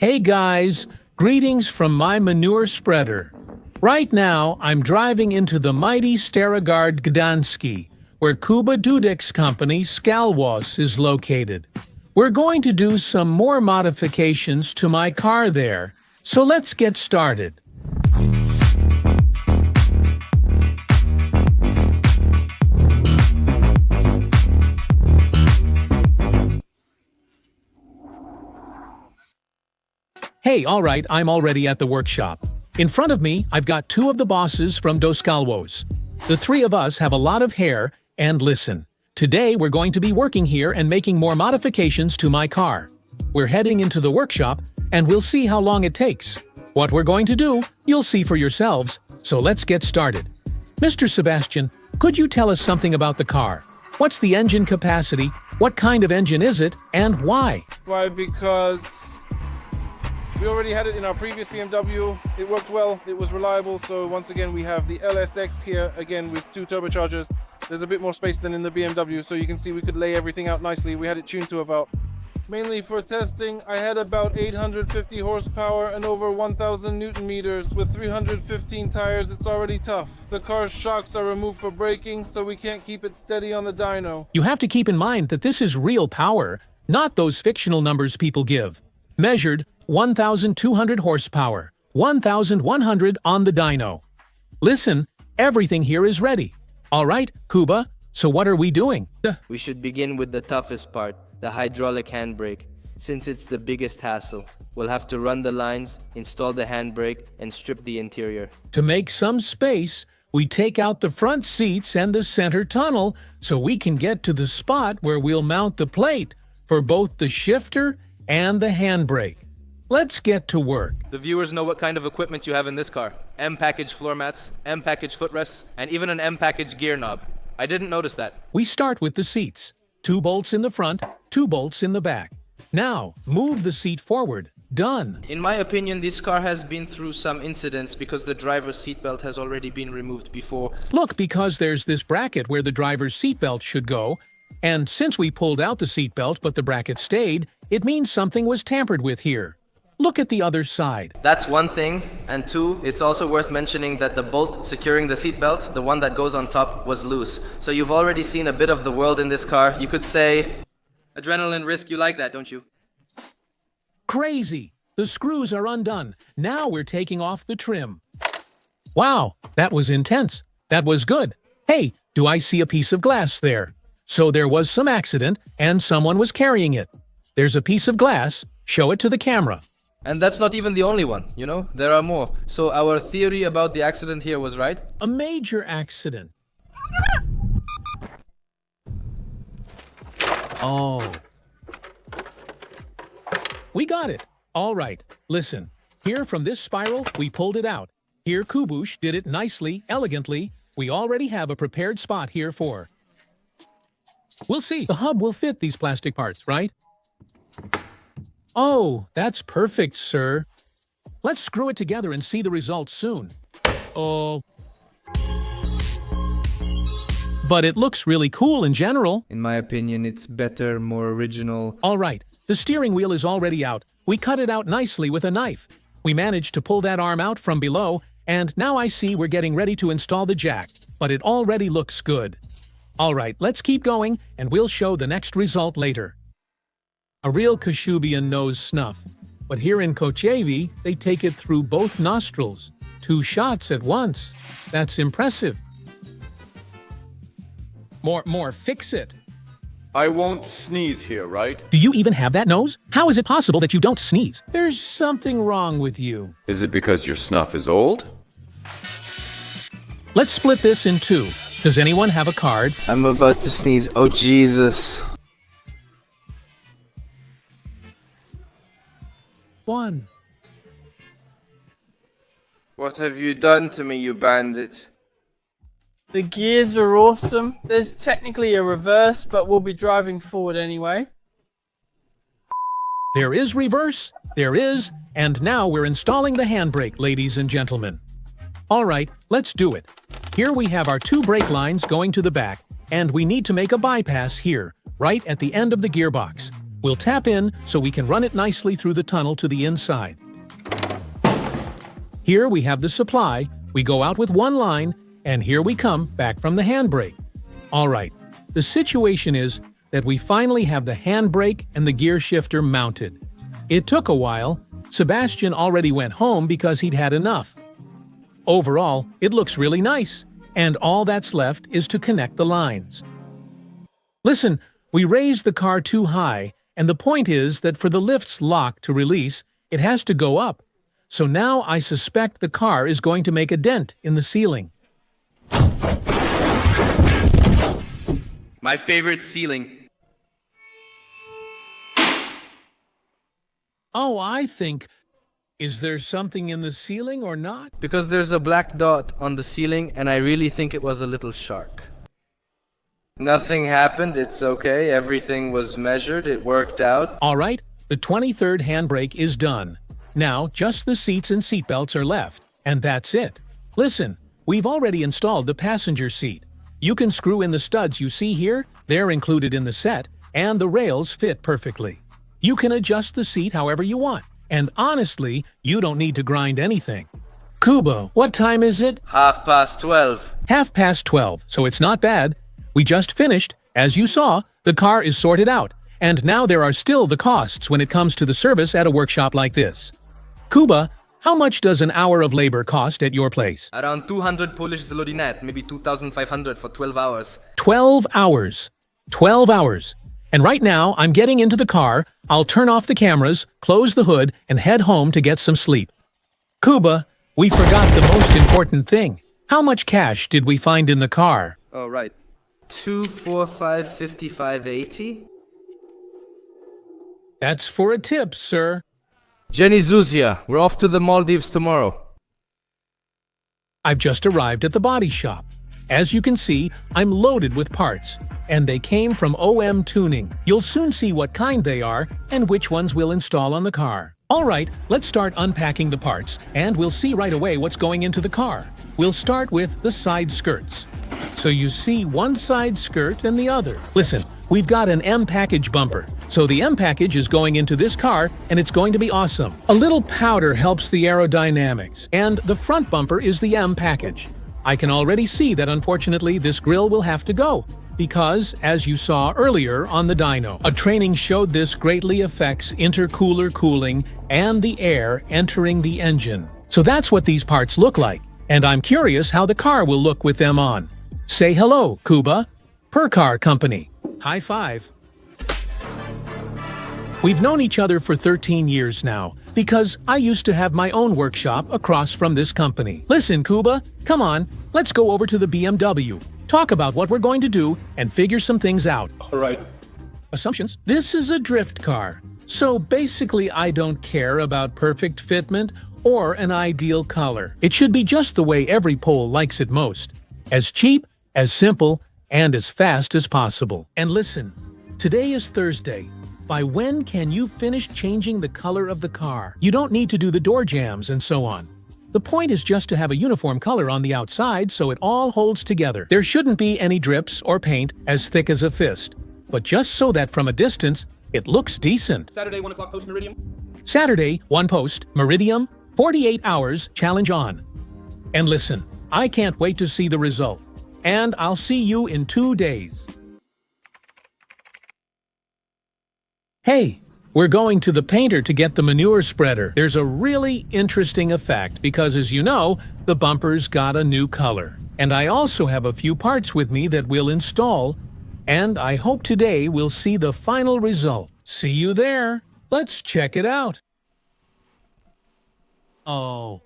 Hey guys, greetings from my manure spreader. Right now, I'm driving into the mighty Starogard Gdanski, where Kuba Dudek's company Skalwos is located. We're going to do some more modifications to my car there, so let's get started. Hey, alright, I'm already at the workshop. In front of me, I've got two of the bosses from Doskalwos. The three of us have a lot of hair, and listen. Today we're going to be working here and making more modifications to my car. We're heading into the workshop, and we'll see how long it takes. What we're going to do, you'll see for yourselves, so let's get started. Mr. Sebastian, could you tell us something about the car? What's the engine capacity, what kind of engine is it, and why? Why? Because we already had it in our previous BMW. It worked well, it was reliable, so once again we have the LSX here, again with two turbochargers. There's a bit more space than in the BMW, so you can see we could lay everything out nicely. We had it tuned to about, mainly for testing, I had about 850 horsepower and over 1,000 Newton meters. With 315 tires, it's already tough. The car's shocks are removed for braking, so we can't keep it steady on the dyno. You have to keep in mind that this is real power, not those fictional numbers people give. Measured 1,200 horsepower, 1,100 on the dyno. Listen, everything here is ready. All right, Kuba, so what are we doing? We should begin with the toughest part, the hydraulic handbrake. Since it's the biggest hassle, we'll have to run the lines, install the handbrake, and strip the interior. To make some space, we take out the front seats and the center tunnel so we can get to the spot where we'll mount the plate for both the shifter and the handbrake. Let's get to work. The viewers know what kind of equipment you have in this car. M-package floor mats, M-package footrests, and even an M-package gear knob. I didn't notice that. We start with the seats. 2 bolts in the front, 2 bolts in the back. Now, move the seat forward. Done. In my opinion, this car has been through some incidents because the driver's seatbelt has already been removed before. Look, because there's this bracket where the driver's seatbelt should go, and since we pulled out the seatbelt but the bracket stayed, it means something was tampered with here. Look at the other side. That's one thing, and two, it's also worth mentioning that the bolt securing the seatbelt, the one that goes on top, was loose. So you've already seen a bit of the world in this car. You could say... Adrenaline risk, you like that, don't you? Crazy! The screws are undone. Now we're taking off the trim. Wow, that was intense. That was good. Hey, do I see a piece of glass there? So there was some accident, and someone was carrying it. There's a piece of glass. Show it to the camera. And that's not even the only one, you know? There are more. So our theory about the accident here was right? A major accident. Oh. We got it. All right, listen. Here from this spiral, we pulled it out. Here Kubush did it nicely, elegantly. We already have a prepared spot here for. We'll see. The hub will fit these plastic parts, right? Oh, that's perfect, sir. Let's screw it together and see the results soon. Oh. But it looks really cool in general. In my opinion, it's better, more original. All right, the steering wheel is already out. We cut it out nicely with a knife. We managed to pull that arm out from below, and now I see we're getting ready to install the jack. But it already looks good. All right, let's keep going, and we'll show the next result later. A real Kashubian knows snuff, but here in Kochevi, they take it through both nostrils. 2 shots at once. That's impressive. More, fix it. I won't sneeze here, right? Do you even have that nose? How is it possible that you don't sneeze? There's something wrong with you. Is it because your snuff is old? Let's split this in 2. Does anyone have a card? I'm about to sneeze. Oh, Jesus. 1. What have you done to me, you bandit? The gears are awesome. There's technically a reverse, but we'll be driving forward anyway. There is reverse, there is, and now we're installing the handbrake, ladies and gentlemen. All right, let's do it. Here we have our 2 brake lines going to the back, and we need to make a bypass here, right at the end of the gearbox. We'll tap in so we can run it nicely through the tunnel to the inside. Here we have the supply, we go out with one line, and here we come back from the handbrake. Alright, the situation is that we finally have the handbrake and the gear shifter mounted. It took a while. Sebastian already went home because he'd had enough. Overall, it looks really nice, and all that's left is to connect the lines. Listen, we raised the car too high, and the point is that for the lift's lock to release, it has to go up. So now I suspect the car is going to make a dent in the ceiling. My favorite ceiling. Oh, I think... Is there something in the ceiling or not? Because there's a black dot on the ceiling, and I really think it was a little shark. Nothing happened, it's okay. Everything was measured, it worked out. Alright, the 23rd handbrake is done. Now, just the seats and seatbelts are left, and that's it. Listen, we've already installed the passenger seat. You can screw in the studs you see here, they're included in the set, and the rails fit perfectly. You can adjust the seat however you want, and honestly, you don't need to grind anything. Kuba, what time is it? 12:30. 12:30, so it's not bad. We just finished. As you saw, the car is sorted out, and now there are still the costs when it comes to the service at a workshop like this. Kuba, how much does an hour of labor cost at your place? Around 200 Polish zloty net, maybe 2,500 for 12 hours. 12 hours. 12 hours. And right now, I'm getting into the car, I'll turn off the cameras, close the hood, and head home to get some sleep. Kuba, we forgot the most important thing. How much cash did we find in the car? Oh, right. 245 55 80. That's for a tip, sir. Jenny Zuzia, we're off to the Maldives tomorrow. I've just arrived at the body shop. As you can see, I'm loaded with parts, and they came from OM Tuning. You'll soon see what kind they are and which ones we'll install on the car. Alright, let's start unpacking the parts, and we'll see right away what's going into the car. We'll start with the side skirts. So you see one side skirt and the other. Listen, we've got an M package bumper. So the M package is going into this car, and it's going to be awesome. A little powder helps the aerodynamics, and the front bumper is the M package. I can already see that unfortunately this grille will have to go, because, as you saw earlier on the dyno, a training showed this greatly affects intercooler cooling and the air entering the engine. So that's what these parts look like, and I'm curious how the car will look with them on. Say hello, Kuba. Percar Company. High five. We've known each other for 13 years now, because I used to have my own workshop across from this company. Listen, Kuba, come on, let's go over to the BMW, talk about what we're going to do, and figure some things out. Alright. Assumptions? This is a drift car, so basically I don't care about perfect fitment or an ideal color. It should be just the way every Pole likes it most. As cheap, as simple, and as fast as possible. And listen, today is Thursday. By when can you finish changing the color of the car? You don't need to do the door jambs and so on. The point is just to have a uniform color on the outside so it all holds together. There shouldn't be any drips or paint as thick as a fist, but just so that from a distance, it looks decent. Saturday, 1 o'clock post Meridium. Saturday, 1 post, Meridium, 48 hours, challenge on. And listen, I can't wait to see the result. And I'll see you in 2 days. Hey, we're going to the painter to get the manure spreader. There's a really interesting effect because, as you know, the bumper's got a new color. And I also have a few parts with me that we'll install, and I hope today we'll see the final result. See you there. Let's check it out. Oh.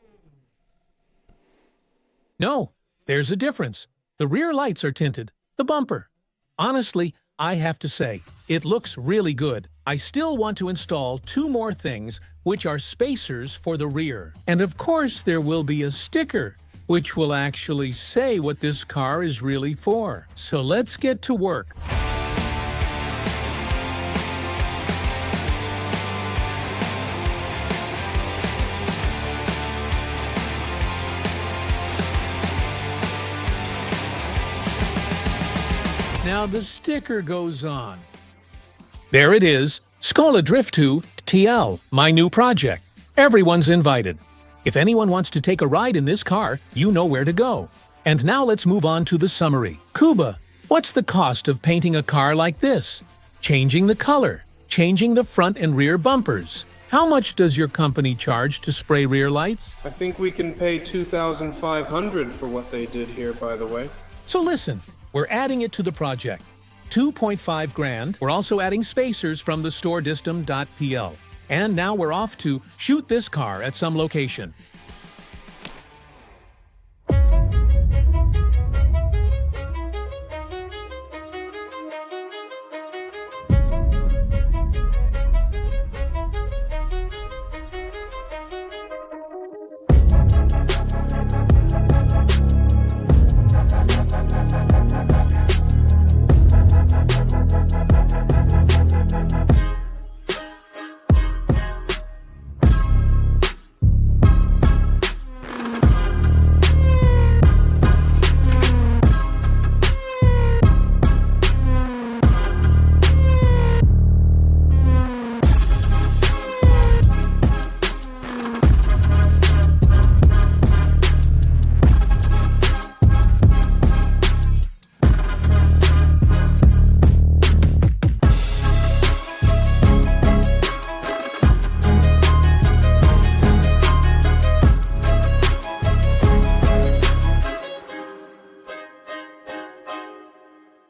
No, there's a difference. The rear lights are tinted. The bumper. Honestly, I have to say, it looks really good. I still want to install 2 more things, which are spacers for the rear. And of course, there will be a sticker, which will actually say what this car is really for. So let's get to work. Now the sticker goes on. There it is, Skola Drift 2 TL, my new project. Everyone's invited. If anyone wants to take a ride in this car, you know where to go. And now let's move on to the summary. Kuba, what's the cost of painting a car like this? Changing the color, changing the front and rear bumpers. How much does your company charge to spray rear lights? I think we can pay $2,500 for what they did here, by the way. So listen, we're adding it to the project. 2.5 grand. We're also adding spacers from the store.distum.pl. And now we're off to shoot this car at some location.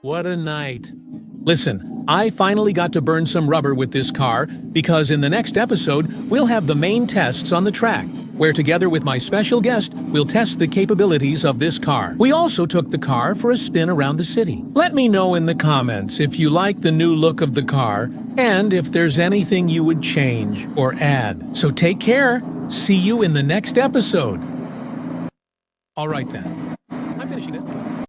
What a night. Listen, I finally got to burn some rubber with this car because in the next episode, we'll have the main tests on the track, where together with my special guest, we'll test the capabilities of this car. We also took the car for a spin around the city. Let me know in the comments if you like the new look of the car and if there's anything you would change or add. So take care. See you in the next episode. All right then. I'm finishing it.